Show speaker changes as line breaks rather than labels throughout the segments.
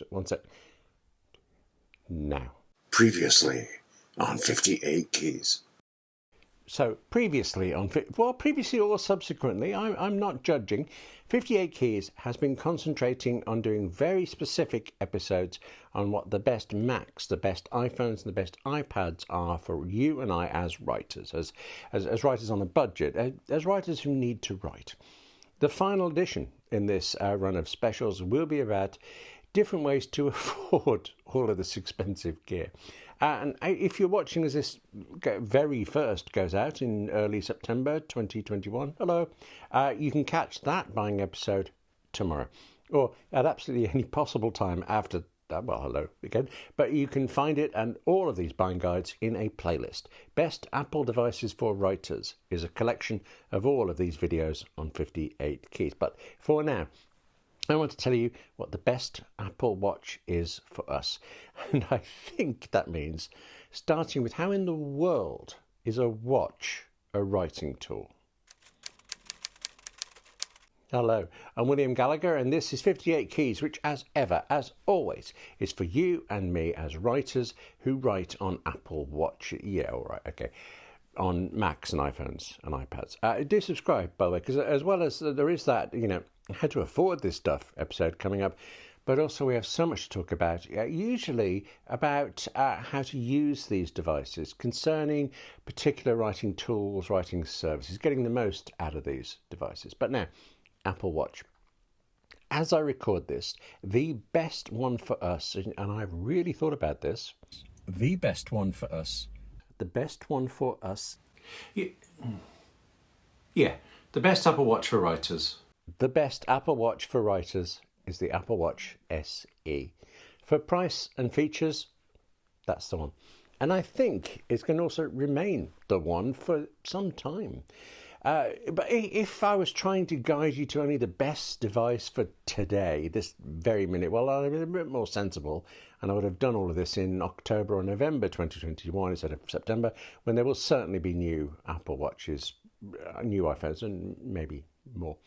One sec. Now.
Previously on 58 Keys.
So previously or subsequently, I'm not judging. 58 Keys has been concentrating on doing very specific episodes on what the best Macs, the best iPhones, and the best iPads are for you and I as writers, as writers on a budget, as writers who need to write. The final edition in this run of specials will be about different ways to afford all of this expensive gear. And if you're watching as this very first goes out in early September 2021, hello, you can catch that buying episode tomorrow, or at absolutely any possible time after that. Well, hello again. But you can find it and all of these buying guides in a playlist. Best Apple Devices for Writers is a collection of all of these videos on 58 Keys. But for now, I want to tell you what the best Apple Watch is for us. And I think that means starting with how in the world is a watch a writing tool? Hello, I'm William Gallagher and this is 58 Keys, which as ever, as always, is for you and me as writers who write on Apple Watch. Yeah, all right, okay. On Macs and iPhones and iPads. Do subscribe, by the way, because as well as there is that, how to afford this stuff episode coming up, but also we have so much to talk about, usually about how to use these devices, concerning particular writing tools, writing services, getting the most out of these devices. But now, Apple Watch. As I record this, the best one for us, and I've really thought about this, the best one for us, the best one for us, yeah, the best Apple Watch for writers. The best Apple Watch for writers is the Apple Watch SE. For price and features, that's the one. And I think it's going to also remain the one for some time. But if I was trying to guide you to only the best device for today, this very minute, well, I'd be a bit more sensible, and I would have done all of this in October or November 2021 instead of September, when there will certainly be new Apple Watches, new iPhones, and maybe more.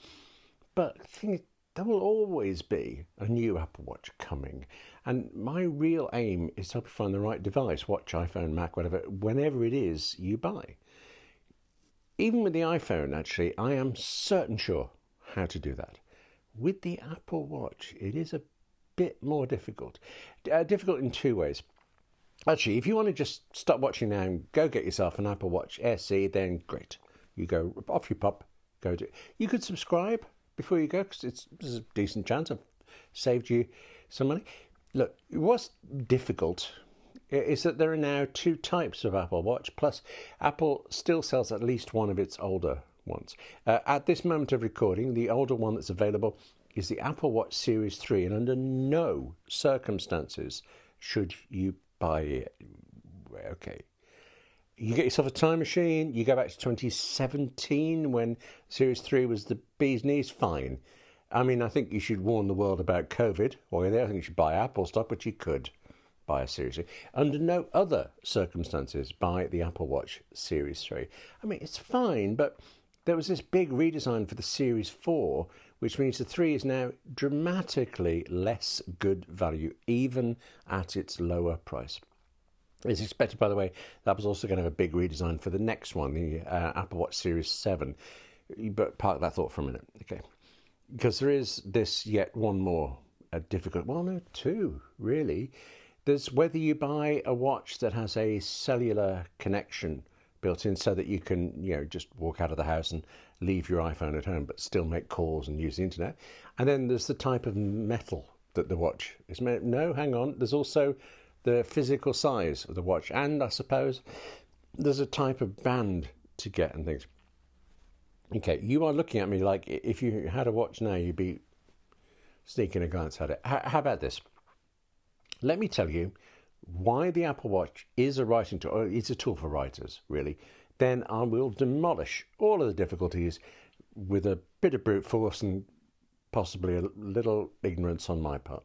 But the thing is, there will always be a new Apple Watch coming. And my real aim is to help you find the right device, watch, iPhone, Mac, whatever, whenever it is you buy. Even with the iPhone, actually, I am certain sure how to do that. With the Apple Watch, it is a bit more difficult. Difficult in two ways. Actually, if you want to just stop watching now and go get yourself an Apple Watch SE, then great. You go, off you pop, go do it. You could subscribe before you go, because there's a decent chance I've saved you some money. Look, what's difficult is that there are now two types of Apple Watch, plus Apple still sells at least one of its older ones. At this moment of recording, the older one that's available is the Apple Watch Series 3, and under no circumstances should you buy it. Okay. You get yourself a time machine, you go back to 2017 when Series 3 was the bee's knees, fine. I mean, I think you should warn the world about COVID while you're there. I think you should buy Apple stock, but you could buy a Series 3. Under no other circumstances, buy the Apple Watch Series 3. I mean, it's fine, but there was this big redesign for the Series 4, which means the 3 is now dramatically less good value, even at its lower price. It's expected, by the way, that was also going to have a big redesign for the next one, the Apple Watch Series 7. But park that thought for a minute, okay? Because there is this yet one more difficult, well, no, two, really. There's whether you buy a watch that has a cellular connection built in so that you can, just walk out of the house and leave your iPhone at home, but still make calls and use the internet. And then there's the type of metal that the watch is made. No, hang on. There's also the physical size of the watch, and I suppose there's a type of band to get and things. Okay, you are looking at me like if you had a watch now, you'd be sneaking a glance at it. How about this? Let me tell you why the Apple Watch is a writing tool, or it's a tool for writers, really. Then I will demolish all of the difficulties with a bit of brute force and possibly a little ignorance on my part.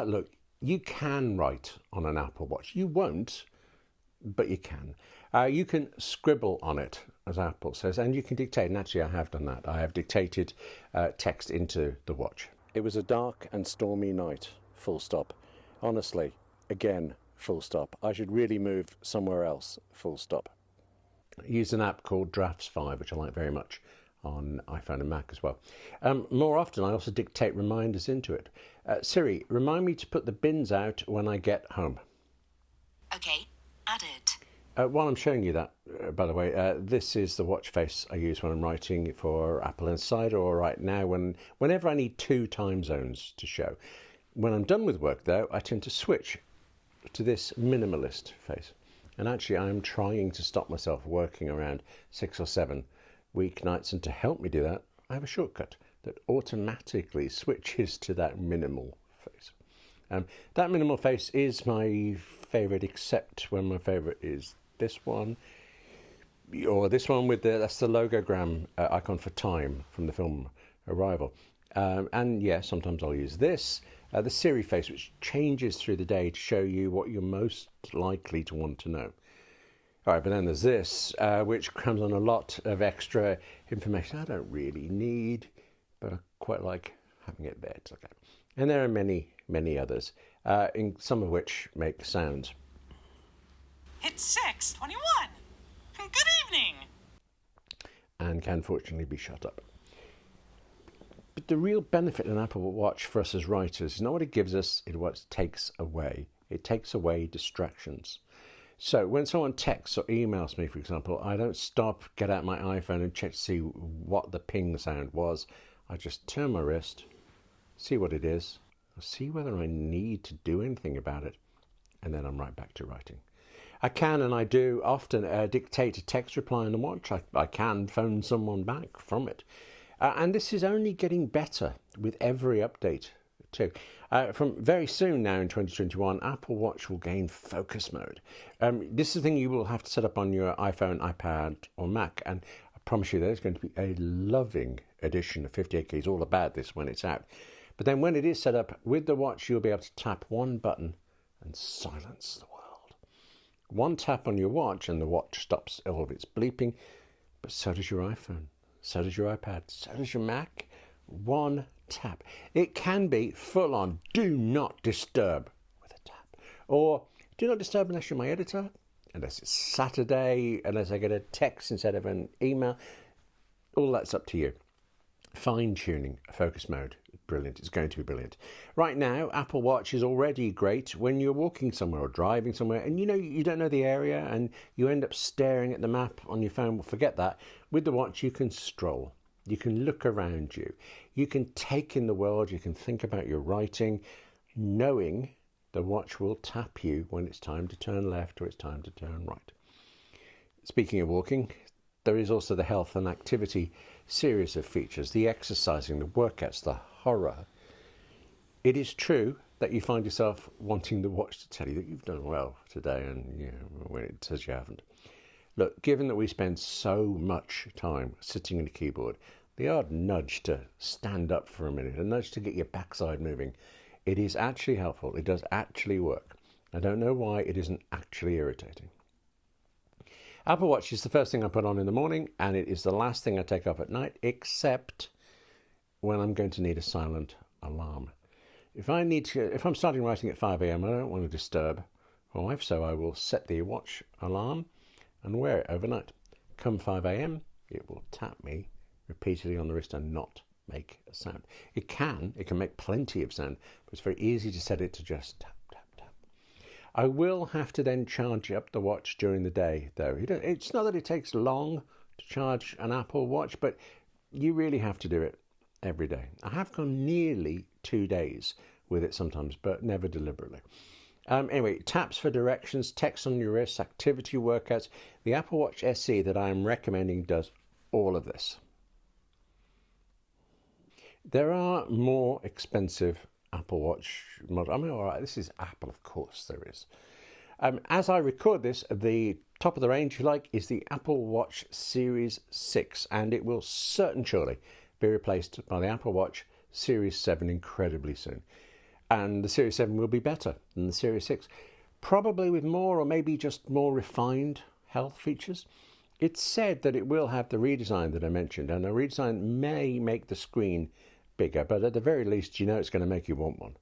Look, you can write on an Apple Watch. You won't, but you can. You can scribble on it, as Apple says, and you can dictate. And actually, I have done that. I have dictated text into the watch. It was a dark and stormy night, full stop. Honestly, again, full stop. I should really move somewhere else, full stop. I use an app called Drafts 5, which I like very much, on iPhone and Mac as well. More often, I also dictate reminders into it. Siri, remind me to put the bins out when I get home.
Okay, added.
While I'm showing you that, by the way, this is the watch face I use when I'm writing for Apple Insider, or right now whenever I need 2 time zones to show. When I'm done with work, though, I tend to switch to this minimalist face. And actually, I'm trying to stop myself working around 6 or 7 weeknights, and to help me do that, I have a shortcut that automatically switches to that minimal face. That minimal face is my favourite, except when my favourite is this one, or this one with that's the logogram icon for time from the film Arrival. And yeah, sometimes I'll use this, the Siri face, which changes through the day to show you what you're most likely to want to know. All right, but then there's this, which comes on a lot of extra information I don't really need, but I quite like having it there. It's okay. And there are many, many others, in some of which make sounds.
It's 6:21. Good evening.
And can fortunately be shut up. But the real benefit in Apple Watch for us as writers is not what it gives us, it's what it takes away. It takes away distractions. So when someone texts or emails me, for example, I don't stop, get out my iPhone and check to see what the ping sound was. I just turn my wrist, see what it is, see whether I need to do anything about it, and then I'm right back to writing. I can, and I do, often dictate a text reply on the watch. I can phone someone back from it. And this is only getting better with every update too. From very soon now in 2021, Apple Watch will gain focus mode. This is the thing you will have to set up on your iPhone, iPad or Mac, and I promise you there's going to be a loving edition of 58 Keys all about this when it's out. But then when it is set up with the watch, you'll be able to tap one button and silence the world. One tap on your watch and the watch stops all of its bleeping, but so does your iPhone, so does your iPad, so does your Mac. One tap. It can be full on do not disturb with a tap, or do not disturb unless you're my editor, unless it's Saturday, unless I get a text instead of an email. All that's up to you. Fine-tuning focus mode, brilliant. It's going to be brilliant. Right now, Apple Watch is already great when you're walking somewhere or driving somewhere and you don't know the area and you end up staring at the map on your phone. Well, forget that. With the watch, you can stroll. You can look around you. You can take in the world. You can think about your writing, knowing the watch will tap you when it's time to turn left or it's time to turn right. Speaking of walking, there is also the health and activity series of features, the exercising, the workouts, the horror. It is true that you find yourself wanting the watch to tell you that you've done well today, and when it says you haven't. Look, given that we spend so much time sitting at a keyboard, the odd nudge to stand up for a minute, a nudge to get your backside moving, it is actually helpful. It does actually work. I don't know why it isn't actually irritating. Apple Watch is the first thing I put on in the morning, and it is the last thing I take off at night, except when I'm going to need a silent alarm. If I'm starting writing at 5 a.m, I don't want to disturb my wife, so I will set the watch alarm and wear it overnight. Come 5 a.m, it will tap me repeatedly on the wrist and not make a sound. It can make plenty of sound, but it's very easy to set it to just tap, tap, tap. I will have to then charge up the watch during the day, though. It's not that it takes long to charge an Apple Watch, but you really have to do it every day. I have gone nearly 2 days with it sometimes, but never deliberately. Anyway, taps for directions, text on your wrist, activity workouts. The Apple Watch SE that I am recommending does all of this. There are more expensive Apple Watch models. I mean, all right, this is Apple, of course there is. As I record this, the top of the range, if you like, is the Apple Watch Series 6, and it will surely be replaced by the Apple Watch Series 7 incredibly soon. And the Series 7 will be better than the Series 6, probably with more or maybe just more refined health features. It's said that it will have the redesign that I mentioned, and a redesign may make the screen bigger, but at the very least, you know it's going to make you want one.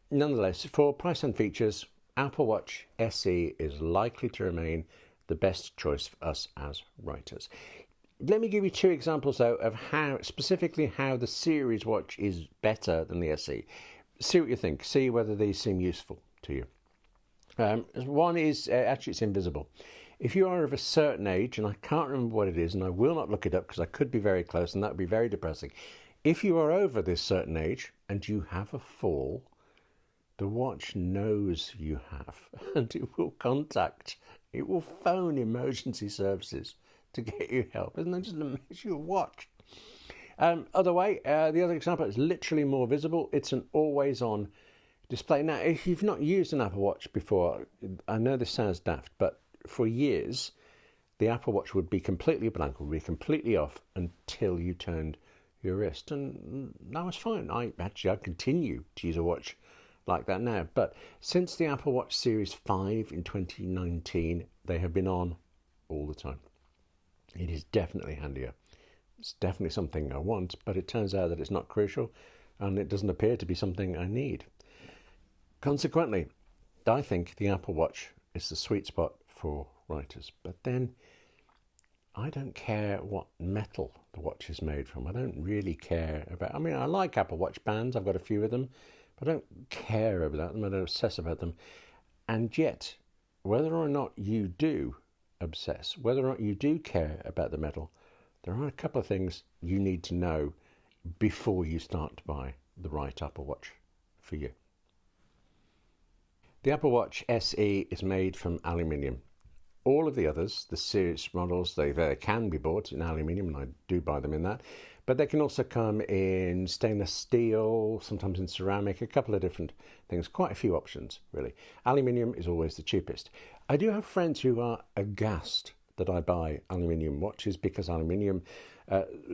Nonetheless, for price and features, Apple Watch SE is likely to remain the best choice for us as writers. Let me give you two examples, though, of how the Series Watch is better than the SE. See what you think. See whether these seem useful to you. One is, actually it's invisible. If you are of a certain age, and I can't remember what it is, and I will not look it up because I could be very close and that would be very depressing. If you are over this certain age and you have a fall, the watch knows you have and it will phone emergency services to get you help. Isn't that just amazing? Your watch. The other example is literally more visible. It's an always-on display. Now, if you've not used an Apple Watch before, I know this sounds daft, but for years, the Apple Watch would be completely blank, would be completely off until you turned your wrist. And that was fine. I continue to use a watch like that now. But since the Apple Watch Series 5 in 2019, they have been on all the time. It is definitely handier. It's definitely something I want, but it turns out that it's not crucial and it doesn't appear to be something I need. Consequently, I think the Apple Watch is the sweet spot for writers. But then I don't care what metal the watch is made from. I don't really care about... I like Apple Watch bands. I've got a few of them. But I don't care about them. I don't obsess about them. And yet, whether or not you do obsess, whether or not you do care about the metal, there are a couple of things you need to know before you start to buy the right Apple Watch for you. The Apple Watch SE is made from aluminium. All of the others, the Series models, they can be bought in aluminium, and I do buy them in that. But they can also come in stainless steel, sometimes in ceramic, a couple of different things, quite a few options, really. Aluminium is always the cheapest. I do have friends who are aghast that I buy aluminium watches because aluminium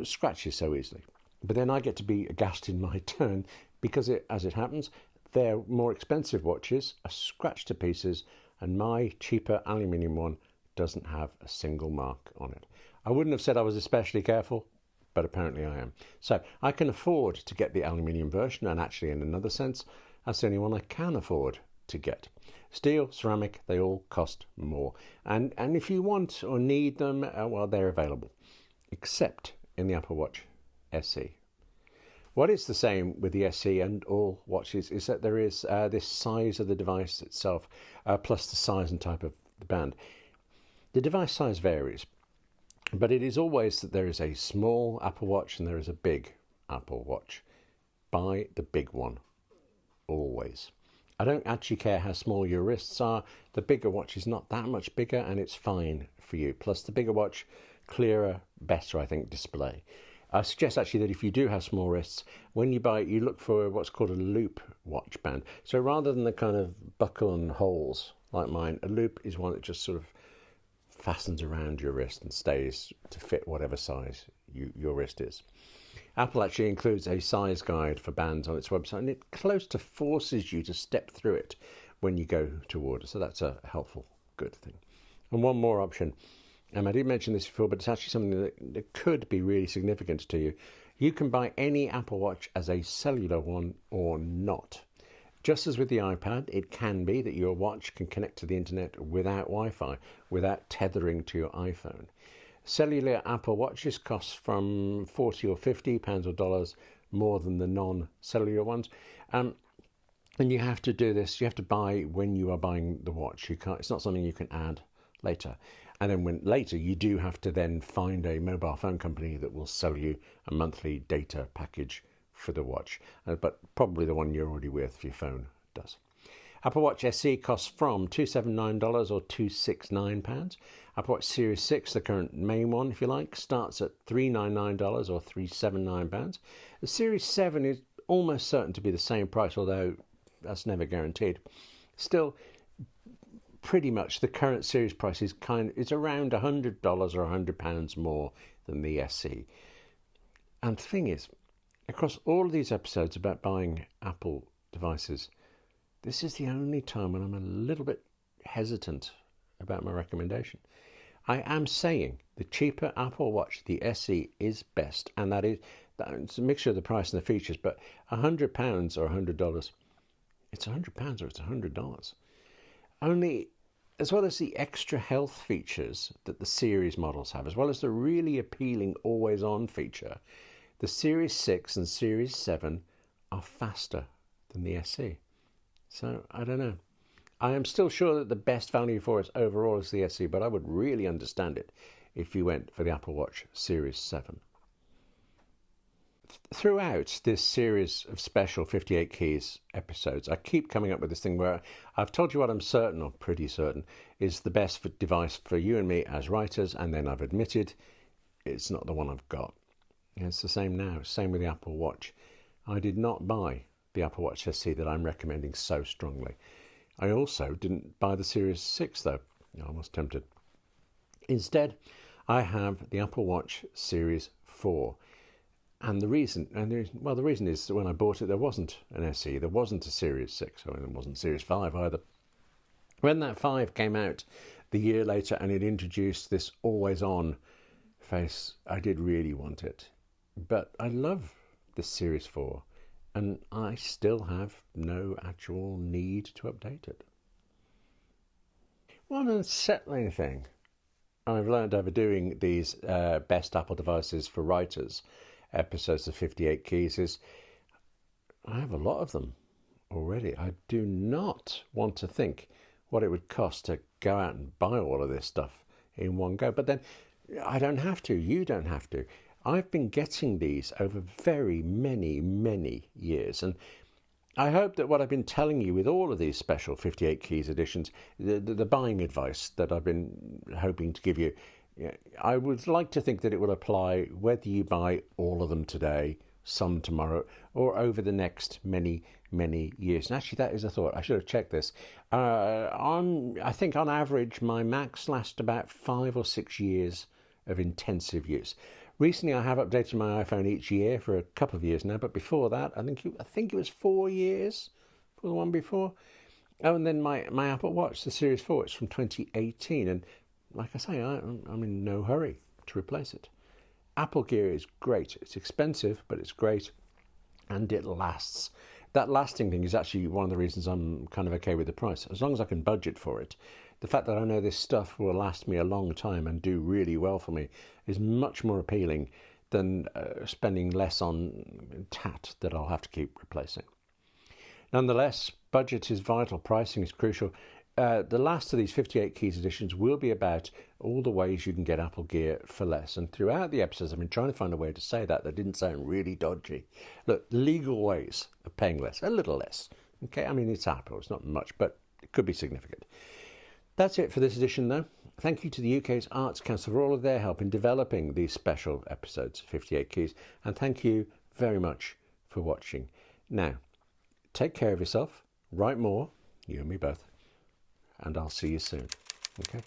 scratches so easily. But then I get to be aghast in my turn because, as it happens, their more expensive watches are scratched to pieces and my cheaper aluminium one doesn't have a single mark on it. I wouldn't have said I was especially careful, but apparently I am. So I can afford to get the aluminium version, and actually in another sense, that's the only one I can afford to get. Steel, ceramic, they all cost more. And if you want or need them, well, they're available, except in the Apple Watch SE. What is the same with the SE and all watches is that there is this size of the device itself, plus the size and type of the band. The device size varies, but it is always that there is a small Apple Watch and there is a big Apple Watch. Buy the big one, always. I don't actually care how small your wrists are. The bigger watch is not that much bigger and it's fine for you. Plus the bigger watch, clearer, better, I think, display. I suggest actually that if you do have small wrists, when you buy it, you look for what's called a loop watch band. So rather than the kind of buckle and holes like mine, a loop is one that just sort of fastens around your wrist and stays to fit whatever size your wrist is. Apple actually includes a size guide for bands on its website, and it close to forces you to step through it when you go to order. So that's a helpful, good thing. And one more option. I did mention this before, but it's actually something that could be really significant to you. You can buy any Apple Watch as a cellular one or not. Just as with the iPad, it can be that your watch can connect to the internet without Wi-Fi, without tethering to your iPhone. Cellular Apple Watches cost from £40 or £50 or dollars more than the non-cellular ones. And you have to do this, you have to buy when you are buying the watch. It's not something you can add later. And then later you do have to then find a mobile phone company that will sell you a monthly data package for the watch. But probably the one you're already with for your phone does. Apple Watch SE costs from $279 or £269. Apple Watch Series 6, the current main one, if you like, starts at $399 or £379. The Series 7 is almost certain to be the same price, although that's never guaranteed. Still, pretty much the current series price is around $100 or £100 more than the SE. And the thing is, across all of these episodes about buying Apple devices, this is the only time when I'm a little bit hesitant about my recommendation. I am saying the cheaper Apple Watch, the SE, is best, and that is It's a mixture of the price and the features, but £100 or $100, it's £100 or it's $100. Only, as well as the extra health features that the series models have, as well as the really appealing always-on feature, the Series 6 and Series 7 are faster than the SE. So, I don't know. I am still sure that the best value for it overall is the SE, but I would really understand it if you went for the Apple Watch Series 7. Throughout this series of special 58 Keys episodes, I keep coming up with this thing where I've told you what I'm certain, or pretty certain, is the best device for you and me as writers, and then I've admitted it's not the one I've got. And it's the same now, same with the Apple Watch. I did not buy the Apple Watch SE that I'm recommending so strongly. I also didn't buy the Series 6 though. I was tempted. Instead, I have the Apple Watch Series 4. And the reason is that when I bought it, there wasn't an SE, there wasn't a Series 6, or there wasn't Series 5 either. When that 5 came out the year later and it introduced this always-on face, I did really want it. But I love this Series 4, and I still have no actual need to update it. One unsettling thing I've learned over doing these best Apple devices for writers episodes of 58 Keys is I have a lot of them already. I do not want to think what it would cost to go out and buy all of this stuff in one go. But then I don't have to. You don't have to. I've been getting these over very many years. And I hope that what I've been telling you with all of these special 58 Keys editions, the buying advice that I've been hoping to give you, I would like to think that it will apply whether you buy all of them today, some tomorrow, or over the next many years. And actually, that is a thought. I should have checked this. I think on average, my Macs last about 5 or 6 years of intensive use. Recently, I have updated my iPhone each year for a couple of years now, but before that, I think it was 4 years for the one before. Oh, and then my Apple Watch, the Series 4, it's from 2018, and like I say, I'm in no hurry to replace it. Apple gear is great. It's expensive, but it's great, and it lasts. That lasting thing is actually one of the reasons I'm kind of okay with the price. As long as I can budget for it, the fact that I know this stuff will last me a long time and do really well for me is much more appealing than spending less on tat that I'll have to keep replacing. Nonetheless, budget is vital. Pricing is crucial. The last of these 58 Keys editions will be about all the ways you can get Apple gear for less. And throughout the episodes, I've been trying to find a way to say that didn't sound really dodgy. Look, legal ways of paying less, a little less. Okay, I mean, it's Apple, it's not much, but it could be significant. That's it for this edition, though. Thank you to the UK's Arts Council for all of their help in developing these special episodes of 58 Keys. And thank you very much for watching. Now, take care of yourself, write more, you and me both, and I'll see you soon. Okay?